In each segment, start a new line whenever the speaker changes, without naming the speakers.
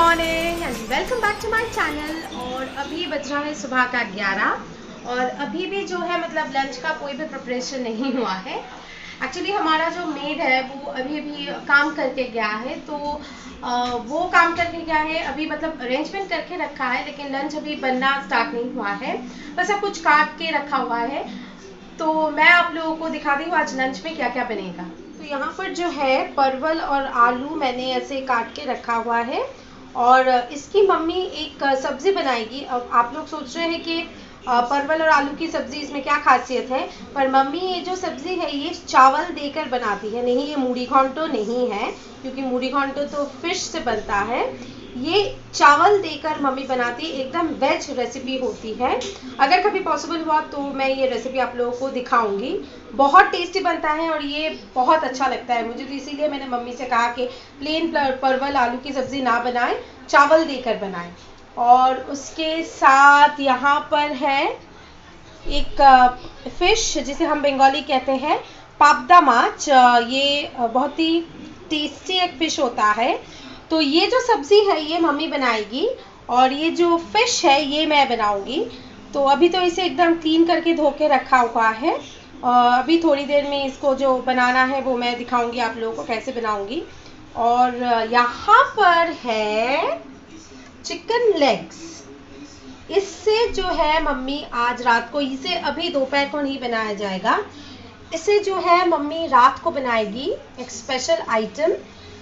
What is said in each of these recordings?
Morning and welcome back to my channel. और अभी बज रहा है सुबह का 11 और अभी भी जो है मतलब लंच का कोई भी प्रिपरेशन नहीं हुआ है। एक्चुअली हमारा जो मेड है वो अभी अभी काम करके गया है, तो वो काम करके गया है अभी, मतलब अरेंजमेंट करके रखा है, लेकिन लंच अभी बनना स्टार्ट नहीं हुआ है। बस सब कुछ काट के रखा हुआ है, तो मैं आप लोगों को दिखा दी हूँ आज लंच में क्या क्या बनेगा। तो यहाँ पर जो है परवल और आलू मैंने ऐसे काट के रखा हुआ है और इसकी मम्मी एक सब्जी बनाएगी। अब आप लोग सोच रहे हैं कि परवल और आलू की सब्जी इसमें क्या खासियत है, पर मम्मी ये जो सब्जी है ये चावल देकर बनाती है। नहीं, ये मूढ़ी घोंटो नहीं है, क्योंकि मूढ़ी घोंटो तो फिश से बनता है। ये चावल देकर मम्मी बनाती है, एकदम वेज रेसिपी होती है। अगर कभी पॉसिबल हुआ तो मैं ये रेसिपी आप लोगों को दिखाऊंगी। बहुत टेस्टी बनता है और ये बहुत अच्छा लगता है मुझे, तो इसीलिए मैंने मम्मी से कहा कि प्लेन परवल आलू की सब्जी ना बनाएं, चावल देकर बनाएं। और उसके साथ यहाँ पर है एक फिश जिसे हम बंगाली कहते हैं पापदा माछ। ये बहुत ही टेस्टी एक फिश होता है। तो ये जो सब्जी है ये मम्मी बनाएगी और ये जो फिश है ये मैं बनाऊंगी। तो अभी तो इसे एकदम क्लीन करके धो के रखा हुआ है। अभी थोड़ी देर में इसको जो बनाना है वो मैं दिखाऊंगी आप लोगों को कैसे बनाऊंगी। और यहाँ पर है चिकन लेग्स। इससे जो है मम्मी आज रात को, इसे अभी दोपहर को नहीं बनाया जाएगा, इसे जो है मम्मी रात को बनाएगी। एक स्पेशल आइटम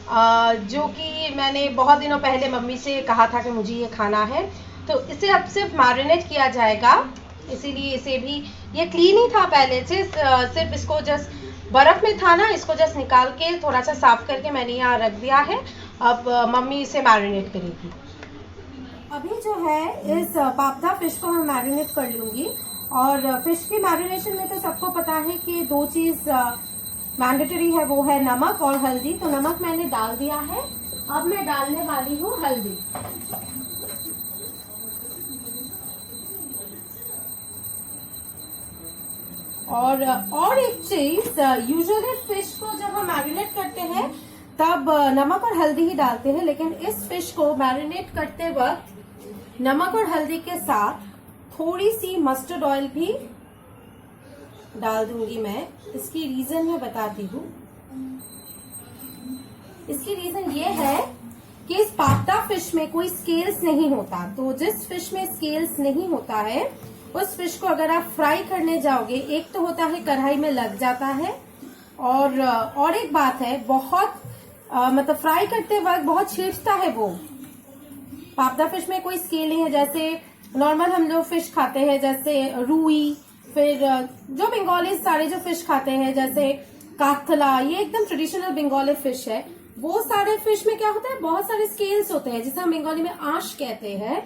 जो कि मैंने बहुत दिनों पहले मम्मी से कहा था कि मुझे ये खाना है। तो इसे अब सिर्फ मैरिनेट किया जाएगा, इसीलिए इसे भी, ये क्लीन ही था पहले से, सिर्फ इसको जस्ट बर्फ़ में था ना, इसको जस्ट निकाल के थोड़ा सा साफ करके मैंने यहाँ रख दिया है। अब मम्मी इसे मैरिनेट करेगी। अभी जो है इस पापदा फिश को मैं मैरिनेट कर लूँगी। और फिश की मैरिनेशन में तो सबको पता है कि दो चीज़ मैंडेटरी है, वो है नमक और हल्दी। तो नमक मैंने डाल दिया है, अब मैं डालने वाली हूँ हल्दी। और एक चीज, यूजुअली फिश को जब हम मैरिनेट करते हैं तब नमक और हल्दी ही डालते हैं, लेकिन इस फिश को मैरिनेट करते वक्त नमक और हल्दी के साथ थोड़ी सी मस्टर्ड ऑयल भी डाल दूंगी मैं। इसकी रीजन मैं बताती हूँ। इसकी रीजन ये है कि इस पापदा फिश में कोई स्केल्स नहीं होता, तो जिस फिश में स्केल्स नहीं होता है उस फिश को अगर आप फ्राई करने जाओगे, एक तो होता है कढ़ाई में लग जाता है, और एक बात है बहुत मतलब फ्राई करते वक्त बहुत छींटता है वो। पापदा फिश में कोई स्केल नहीं है, जैसे नॉर्मल हम लोग फिश खाते हैं, जैसे रूई, फिर जो बंगाली सारे जो फिश खाते हैं जैसे कातला, ये एकदम ट्रेडिशनल बंगाली फिश है। वो सारे फिश में क्या होता है, बहुत सारे स्केल्स होते हैं जिसे हम बंगाली में आंश कहते हैं।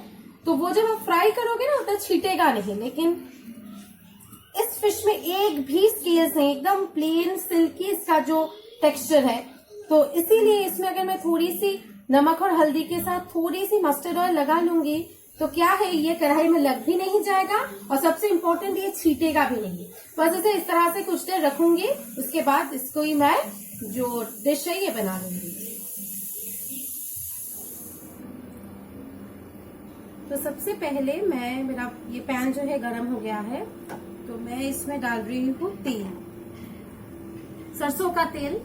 तो वो जब आप फ्राई करोगे ना तो छीटेगा नहीं, लेकिन इस फिश में एक भी स्केल्स नहीं, एकदम प्लेन सिल्की इसका जो टेक्सचर है। तो इसीलिए इसमें अगर मैं थोड़ी सी नमक और हल्दी के साथ थोड़ी सी मस्टर्ड ऑयल लगा लूंगी तो क्या है, ये कढ़ाई में लग भी नहीं जाएगा और सबसे इम्पोर्टेंट ये छीटेगा भी नहीं। बस इसे इस तरह से कुछ देर रखूंगी, उसके बाद इसको ही मैं जो डिश है ये बना लूंगी। तो सबसे पहले मेरा ये पैन जो है गरम हो गया है, तो मैं इसमें डाल रही हूँ तेल, सरसों का तेल।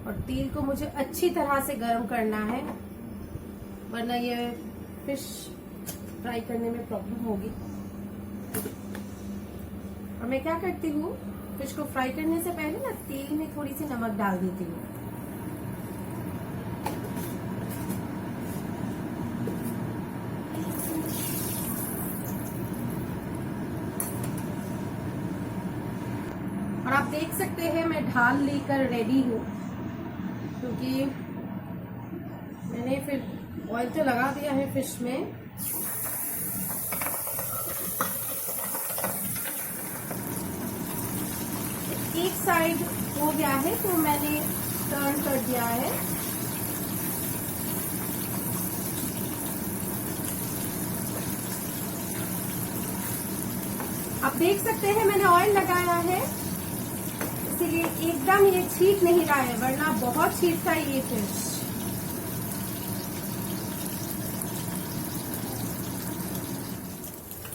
और तेल को मुझे अच्छी तरह से गरम करना है, वरना ये फिश फ्राई करने में प्रॉब्लम होगी। और मैं क्या करती हूँ, फिश को फ्राई करने से पहले ना तेल में थोड़ी सी नमक डाल देती हूँ। और आप देख सकते हैं मैं ढाल लेकर रेडी हूँ, क्योंकि मैंने फिर ऑयल तो लगा दिया है फिश में। एक साइड हो गया है तो मैंने टर्न कर दिया है। आप देख सकते हैं मैंने ऑयल लगाया है। इसीलिए एकदम ये छीट नहीं रहा है, वरना बहुत छीटता है ये फिश।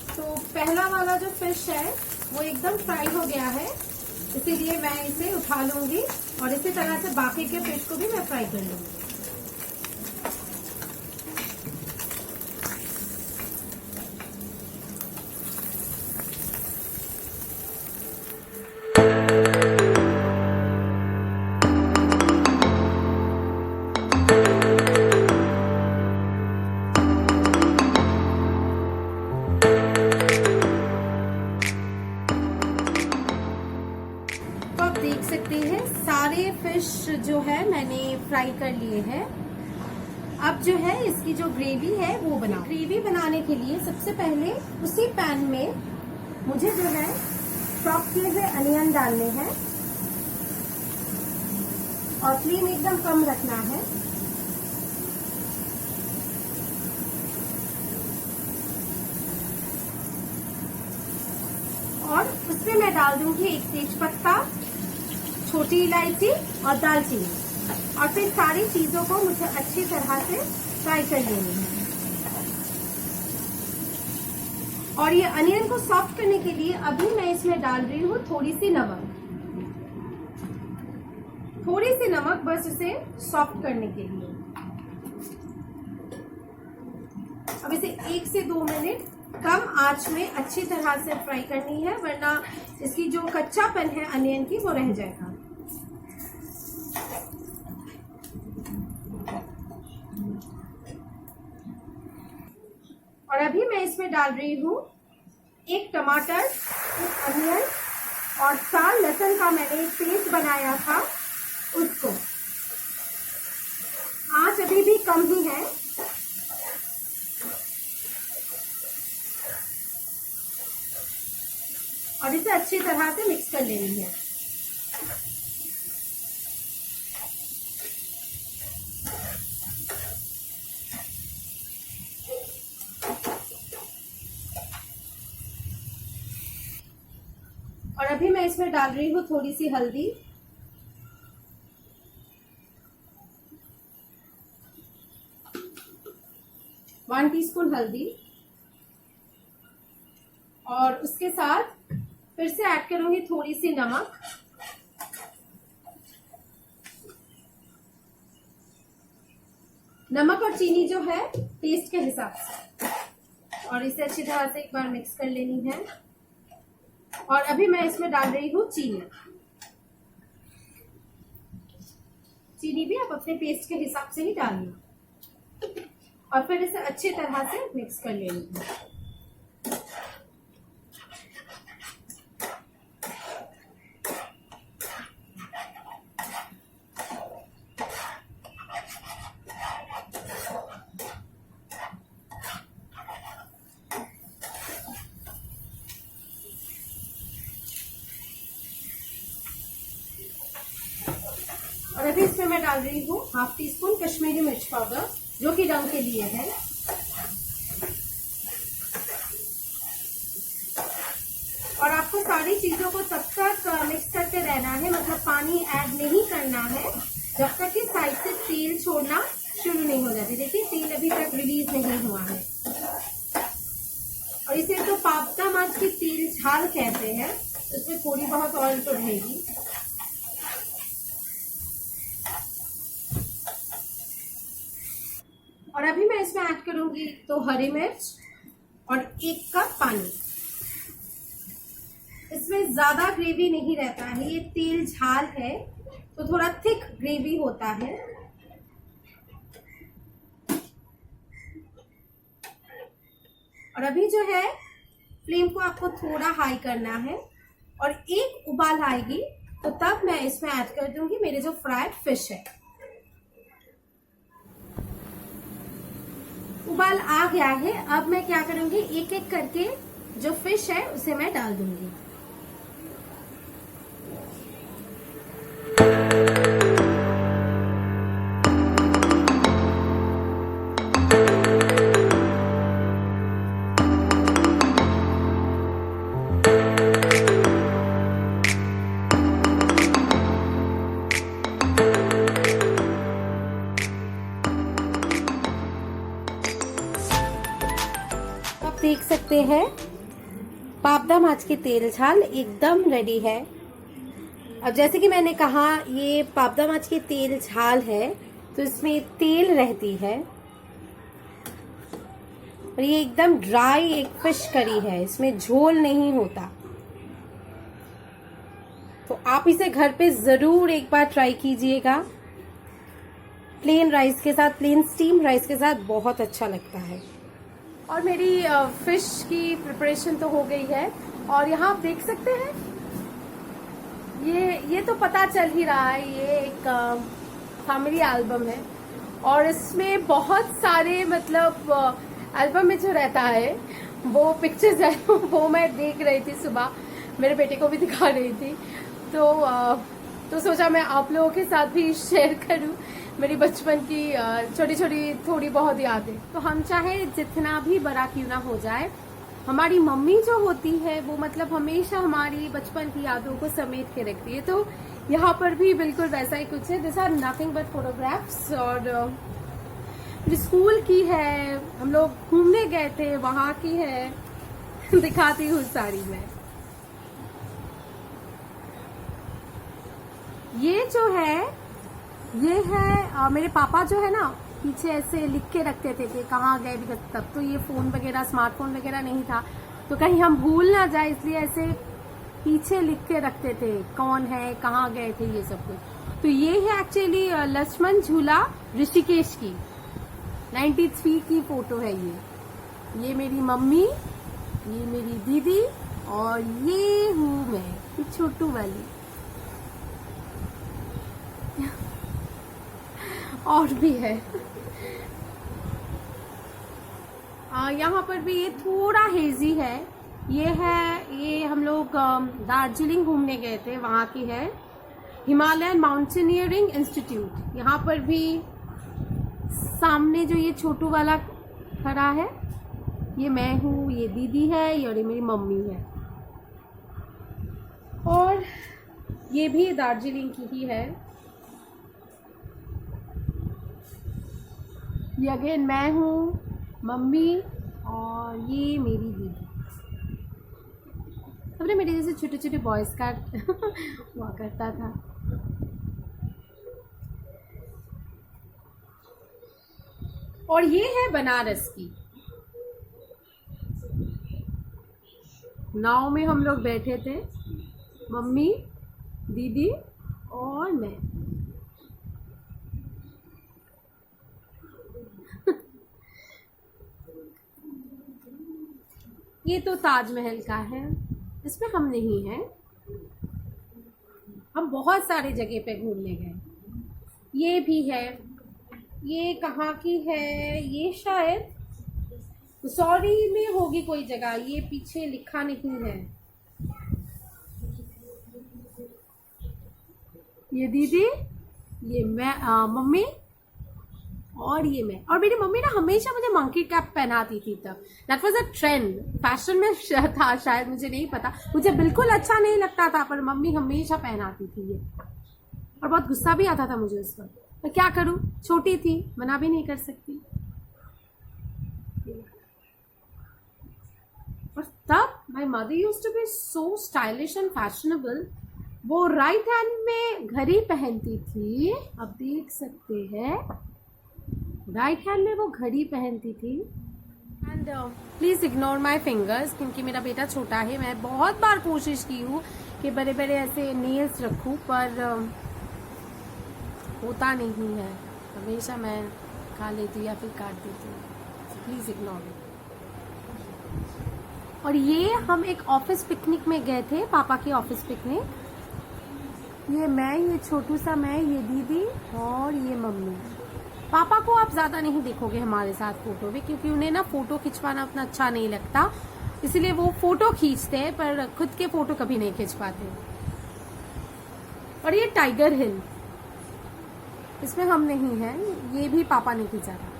तो पहला वाला जो फिश है वो एकदम फ्राई हो गया है, इसीलिए मैं इसे उठा लूंगी और इसी तरह से बाकी के फिश को भी मैं फ्राई कर लूंगी। देख सकते हैं सारे फिश जो है मैंने फ्राई कर लिए हैं। अब जो है इसकी जो ग्रेवी है वो बना। ग्रेवी बनाने के लिए सबसे पहले उसी पैन में मुझे जो है चॉप किए हुए अनियन डालने हैं और फ्लेम एकदम कम रखना है। और उसमें मैं डाल दूंगी एक तेज पत्ता, छोटी इलायची और दालचीनी, और फिर सारी चीजों को मुझे अच्छी तरह से फ्राई कर लेनी है। और ये अनियन को सॉफ्ट करने के लिए अभी मैं इसमें डाल रही हूँ थोड़ी सी नमक, बस इसे सॉफ्ट करने के लिए। अब इसे 1 से 2 मिनट कम आंच में अच्छी तरह से फ्राई करनी है, वरना इसकी जो कच्चापन है अनियन की वो रह जाएगा। और अभी मैं इसमें डाल रही हूँ 1 टमाटर, 1 अनियन और 4 लहसुन का मैंने एक पेस्ट बनाया था उसको। आंच अभी भी कम ही है। और इसे अच्छी तरह से मिक्स कर लेनी है। और अभी मैं इसमें डाल रही हूँ थोड़ी सी हल्दी, वन टीस्पून हल्दी, और उसके साथ फिर से ऐड करूंगी थोड़ी सी नमक, और चीनी जो है टेस्ट के हिसाब से, और इसे अच्छी तरह से एक बार मिक्स कर लेनी है। और अभी मैं इसमें डाल रही हूँ चीनी भी आप अपने टेस्ट के हिसाब से ही डालना, और फिर इसे अच्छी तरह से मिक्स कर लेनी है। और अभी इसमें मैं डाल रही हूँ हाफ टी स्पून कश्मीरी मिर्च पाउडर, जो कि रंग के लिए है। और आपको सारी चीजों को तब तक मिक्स करते रहना है, मतलब पानी ऐड नहीं करना है जब तक कि साइड से तेल छोड़ना शुरू नहीं हो जाती। देखिए तेल अभी तक रिलीज नहीं हुआ है, और इसे तो पापता माछ की तेल झाल कहते हैं। इसमें थोड़ी बहुत ऑयल तो रहेगी। और अभी मैं इसमें ऐड करूंगी 2 हरी मिर्च और 1 कप पानी। इसमें ज्यादा ग्रेवी नहीं रहता है, ये तेल झाल है तो थोड़ा थिक ग्रेवी होता है। और अभी जो है फ्लेम को आपको थोड़ा हाई करना है, और एक उबाल आएगी तो तब मैं इसमें ऐड कर दूंगी मेरे जो फ्राइड फिश है। उबाल आ गया है, अब मैं क्या करूंगी, एक एक करके जो फिश है उसे मैं डाल दूंगी। देख सकते हैं पापड़ा माछ के तेल झाल एकदम रेडी है। अब जैसे कि मैंने कहा ये पापड़ा माछ के तेल झाल है तो इसमें तेल रहती है और ये एकदम ड्राई एक फिश करी है, इसमें झोल नहीं होता। तो आप इसे घर पे जरूर एक बार ट्राई कीजिएगा। प्लेन राइस के साथ, प्लेन स्टीम राइस के साथ बहुत अच्छा लगता है। और मेरी फिश की प्रिपरेशन तो हो गई है और यहाँ आप देख सकते हैं ये तो पता चल ही रहा है, ये एक फैमिली एल्बम है और इसमें बहुत सारे मतलब एल्बम में जो रहता है वो पिक्चर्स है वो मैं देख रही थी सुबह, मेरे बेटे को भी दिखा रही थी तो सोचा मैं आप लोगों के साथ भी शेयर करूं मेरी बचपन की छोटी छोटी थोड़ी बहुत यादें। तो हम चाहे जितना भी बड़ा क्यों ना हो जाए, हमारी मम्मी जो होती है वो मतलब हमेशा हमारी बचपन की यादों को समेट के रखती है। तो यहाँ पर भी बिल्कुल वैसा ही कुछ है। This are nothing but photographs और स्कूल की है, हम लोग घूमने गए थे वहां की है दिखाती हूँ सारी मैं। ये जो है ये है मेरे पापा जो है ना पीछे ऐसे लिख के रखते थे कि कहाँ गए भी, तब तो ये फोन वगैरह स्मार्टफोन वगैरह नहीं था तो कहीं हम भूल ना जाए इसलिए ऐसे पीछे लिख के रखते थे कौन है कहाँ गए थे ये सब कुछ। तो ये है एक्चुअली लक्ष्मण झूला ऋषिकेश की 93 की फोटो है ये मेरी मम्मी, ये मेरी दीदी और ये हूँ मैं, ये छोटू वाली। और भी है यहाँ पर भी ये थोड़ा हेजी है। ये हम लोग दार्जिलिंग घूमने गए थे, वहाँ की है हिमालयन माउंटेनियरिंग इंस्टीट्यूट। यहाँ पर भी सामने जो ये छोटू वाला खड़ा है ये मैं हूँ, ये दीदी है, ये मेरी मम्मी है। और ये भी दार्जिलिंग की ही है। ये अगेन मैं हूँ, मम्मी और ये मेरी दीदी। सबने मेरे जैसे छोटे छोटे बॉयज का हुआ करता था। और ये है बनारस की। नाव में हम लोग बैठे थे, मम्मी, दीदी और मैं। ये तो ताजमहल का है, इसमें हम नहीं हैं। हम बहुत सारे जगह पे घूमने गए। ये भी है, ये कहाँ की है, ये शायद सॉरी में होगी कोई जगह, ये पीछे लिखा नहीं है। ये दीदी, ये मैं मम्मी और ये मैं। और मेरी मम्मी ना हमेशा मुझे मंकी कैप पहनाती थी तब। That was a trend, fashion में था शायद, मुझे नहीं पता। मुझे बिल्कुल अच्छा नहीं लगता था पर मम्मी हमेशा पहनाती थी ये। और बहुत गुस्सा भी आता था मुझे उस वक्त, मैं क्या करूं, छोटी थी, मना भी नहीं कर सकती। और तब my mother used to be so stylish and fashionable. वो राइट हैंड में घड़ी पहनती थी, आप देख सकते हैं राइट हैंड में वो घड़ी पहनती थी। And please ignore my fingers क्योंकि मेरा बेटा छोटा है। मैं बहुत बार कोशिश की हूँ कि बड़े बड़े ऐसे नेल्स रखूं पर होता नहीं है। हमेशा मैं खा लेती हूँ या फिर काट देती हूँ। Please ignore it. और ये हम एक ऑफिस पिकनिक में गए थे, पापा की ऑफिस पिकनिक। ये मैं, ये छोटू सा मैं, ये दीदी और ये मम्मी। पापा को आप ज्यादा नहीं देखोगे हमारे साथ फोटो में क्योंकि उन्हें ना फोटो खिंचवाना उतना अच्छा नहीं लगता, इसलिए वो फोटो खींचते हैं पर खुद के फोटो कभी नहीं खींच पाते। और ये टाइगर हिल, इसमें हम नहीं हैं, ये भी पापा ने खींचा था।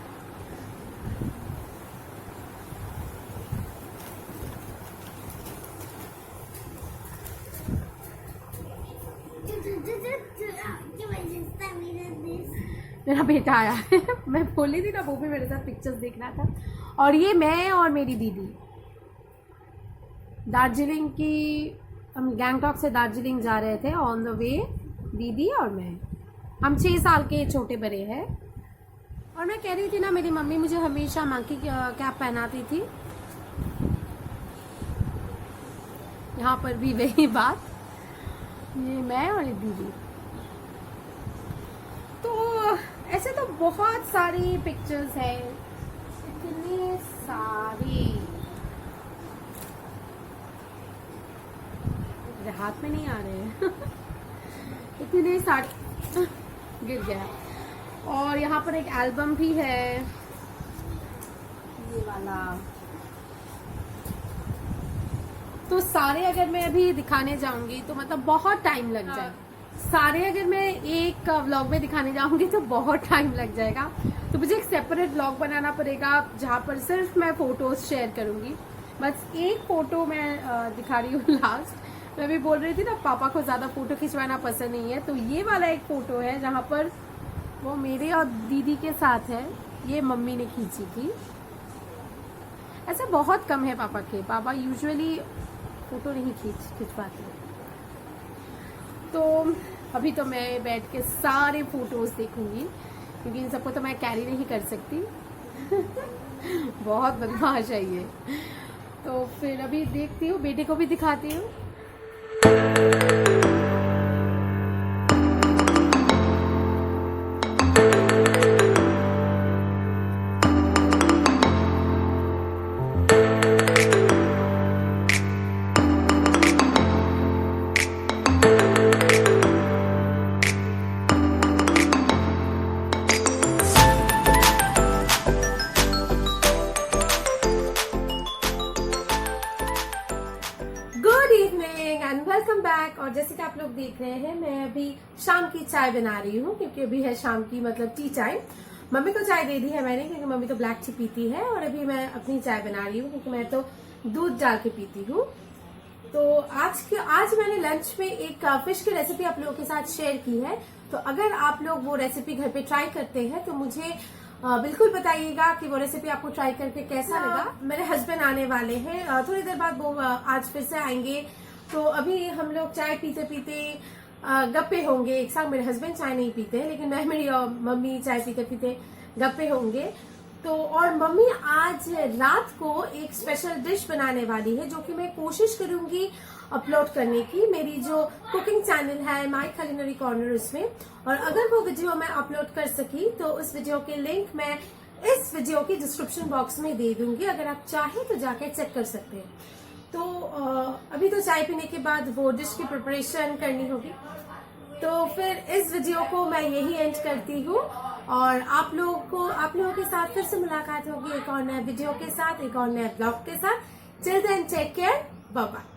मेरा बेटा आया है मैं बोली थी ना वो भी मेरे साथ पिक्चर्स देख रहा था। और ये मैं और मेरी दीदी, दार्जिलिंग की, हम गैंगटॉक से दार्जिलिंग जा रहे थे ऑन द वे, दीदी और मैं। हम 6 साल के छोटे बड़े हैं। और मैं कह रही थी ना, मेरी मम्मी मुझे हमेशा मंकी कैप पहनाती थी। यहाँ पर भी वही बात, ये मैं और ये दीदी। तो ऐसे तो बहुत सारी पिक्चर्स हैं, इतने सारी, मेरे हाथ में नहीं आ रहे हैं इतने सारे, गिर गया। और यहाँ पर एक एल्बम भी है, ये वाला। तो सारे अगर मैं अभी दिखाने जाऊंगी तो मतलब बहुत टाइम लग जाएगा। सारे अगर मैं एक व्लॉग में दिखाने जाऊंगी तो बहुत टाइम लग जाएगा। तो मुझे एक सेपरेट व्लॉग बनाना पड़ेगा जहाँ पर सिर्फ मैं फोटोज शेयर करूंगी। बस एक फोटो मैं दिखा रही हूँ लास्ट। मैं भी बोल रही थी ना, पापा को ज्यादा फोटो खिंचवाना पसंद नहीं है, तो ये वाला एक फोटो है जहाँ पर वो मेरे और दीदी के साथ है। ये मम्मी ने खींची थी। ऐसा बहुत कम है पापा के, पापा यूजुअली फोटो नहीं खिंचवाते। तो अभी तो मैं बैठ के सारे फोटोज देखूंगी, क्योंकि इन सबको तो मैं कैरी नहीं कर सकती बहुत बदमाश है ये। तो फिर अभी देखती हूँ, बेटे को भी दिखाती हूँ। Welcome back. और जैसे कि आप लोग देख रहे हैं, मैं अभी शाम की चाय बना रही हूँ, क्योंकि अभी है शाम की मतलब टी टाइम। मम्मी को चाय दे दी है मैंने, क्योंकि मम्मी तो ब्लैक टी पीती है, और अभी मैं अपनी चाय बना रही हूँ क्योंकि मैं तो दूध डाल के पीती हूँ। तो आज मैंने लंच में एक फिश की रेसिपी आप लोगों के साथ शेयर की है। तो अगर आप लोग वो रेसिपी घर पे ट्राई करते हैं तो मुझे बिल्कुल बताइएगा कि वो रेसिपी आपको ट्राई करके कैसा लगा। मेरे हस्बैंड आने वाले हैं थोड़ी देर बाद, वो आज फिर से आएंगे। तो अभी हम लोग चाय पीते पीते गप्पे होंगे एक साथ। मेरे हस्बैंड चाय नहीं पीते हैं, लेकिन मैं, मेरी मम्मी चाय पीते पीते गप्पे होंगे। तो और मम्मी आज रात को एक स्पेशल डिश बनाने वाली है, जो कि मैं कोशिश करूंगी अपलोड करने की, मेरी जो कुकिंग चैनल है माय कुलिनरी कॉर्नर, उसमें। और अगर वो वीडियो मैं अपलोड कर सकी तो उस वीडियो के लिंक मैं इस वीडियो की डिस्क्रिप्शन बॉक्स में दे दूंगी, अगर आप चाहें तो जाके चेक कर सकते हैं। तो अभी तो चाय पीने के बाद वो डिश की प्रिपरेशन करनी होगी। तो फिर इस वीडियो को मैं यही एंड करती हूँ, और आप लोगों के साथ फिर से मुलाकात होगी एक और नए वीडियो के साथ, एक और नए ब्लॉग के साथ। Till then take care, bye bye.